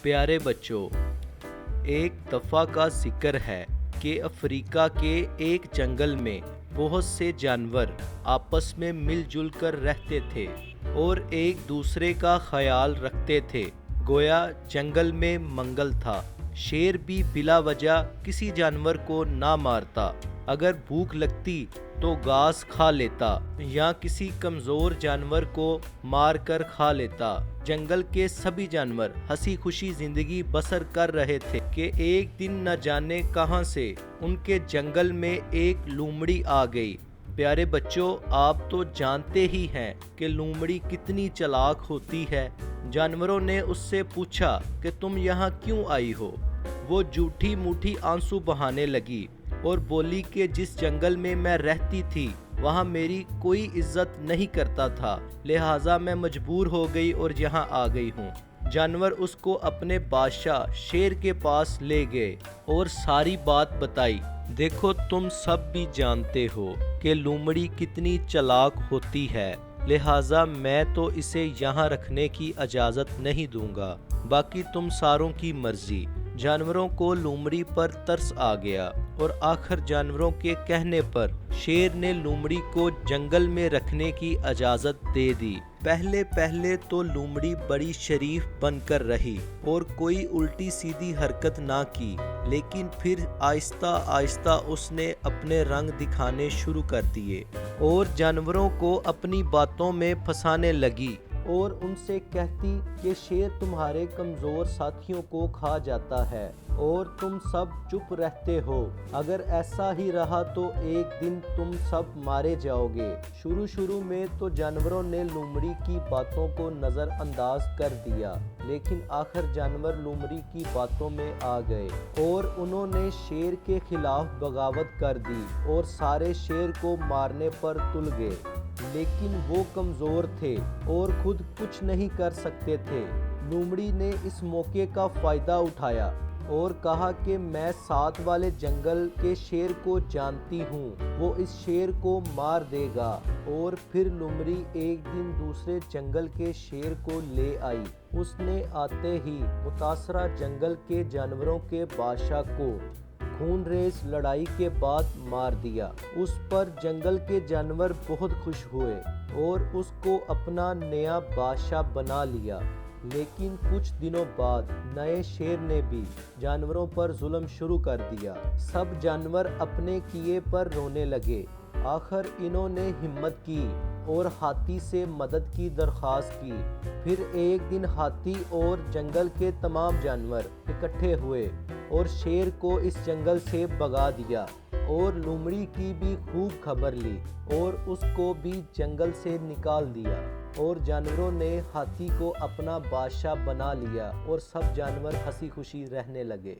پیارے بچوں، ایک دفعہ کا ذکر ہے کہ افریقہ کے ایک جنگل میں بہت سے جانور آپس میں مل جل کر رہتے تھے اور ایک دوسرے کا خیال رکھتے تھے، گویا جنگل میں منگل تھا۔ شیر بھی بلا وجہ کسی جانور کو نہ مارتا، اگر بھوک لگتی تو گھاس کھا لیتا یا کسی کمزور جانور کو مار کر کھا لیتا۔ جنگل کے سبھی جانور ہنسی خوشی زندگی بسر کر رہے تھے کہ ایک دن نہ جانے کہاں سے ان کے جنگل میں ایک لومڑی آ گئی۔ پیارے بچوں، آپ تو جانتے ہی ہیں کہ لومڑی کتنی چالاک ہوتی ہے۔ جانوروں نے اس سے پوچھا کہ تم یہاں کیوں آئی ہو؟ وہ جھوٹی موٹھی آنسو بہانے لگی اور بولی کہ جس جنگل میں رہتی تھی وہاں میری کوئی عزت نہیں کرتا تھا، لہٰذا میں مجبور ہو گئی اور یہاں آ گئی ہوں۔ جانور اس کو اپنے بادشاہ شیر کے پاس لے گئے اور ساری بات بتائی۔ دیکھو، تم سب بھی جانتے ہو کہ لومڑی کتنی چالاک ہوتی ہے، لہٰذا میں تو اسے یہاں رکھنے کی اجازت نہیں دوں گا، باقی تم ساروں کی مرضی۔ جانوروں کو لومڑی پر ترس آ گیا اور آخر جانوروں کے کہنے پر شیر نے لومڑی کو جنگل میں رکھنے کی اجازت دے دی۔ پہلے تو لومڑی بڑی شریف بن کر رہی اور کوئی الٹی سیدھی حرکت نہ کی، لیکن پھر آہستہ آہستہ اس نے اپنے رنگ دکھانے شروع کر دیے اور جانوروں کو اپنی باتوں میں پھنسانے لگی اور ان سے کہتی کہ شیر تمہارے کمزور ساتھیوں کو کھا جاتا ہے اور تم سب چپ رہتے ہو، اگر ایسا ہی رہا تو ایک دن تم سب مارے جاؤ گے۔ شروع میں تو جانوروں نے لومڑی کی باتوں کو نظر انداز کر دیا، لیکن آخر جانور لومڑی کی باتوں میں آ گئے اور انہوں نے شیر کے خلاف بغاوت کر دی اور سارے شیر کو مارنے پر تل گئے، لیکن وہ کمزور تھے اور خود کچھ نہیں کر سکتے تھے۔ لومڑی نے اس موقع کا فائدہ اٹھایا اور کہا کہ میں ساتھ والے جنگل کے شیر کو جانتی ہوں، وہ اس شیر کو مار دے گا۔ اور پھر لومڑی ایک دن دوسرے جنگل کے شیر کو لے آئی۔ اس نے آتے ہی متاثرہ جنگل کے جانوروں کے بادشاہ کو خون ریز لڑائی کے بعد مار دیا۔ اس پر جنگل کے جانور بہت خوش ہوئے اور اس کو اپنا نیا بادشاہ بنا لیا، لیکن کچھ دنوں بعد نئے شیر نے بھی جانوروں پر ظلم شروع کر دیا۔ سب جانور اپنے کیے پر رونے لگے۔ آخر انہوں نے ہمت کی اور ہاتھی سے مدد کی درخواست کی۔ پھر ایک دن ہاتھی اور جنگل کے تمام جانور اکٹھے ہوئے اور شیر کو اس جنگل سے بھگا دیا اور لومڑی کی بھی خوب خبر لی اور اس کو بھی جنگل سے نکال دیا، اور جانوروں نے ہاتھی کو اپنا بادشاہ بنا لیا اور سب جانور ہنسی خوشی رہنے لگے۔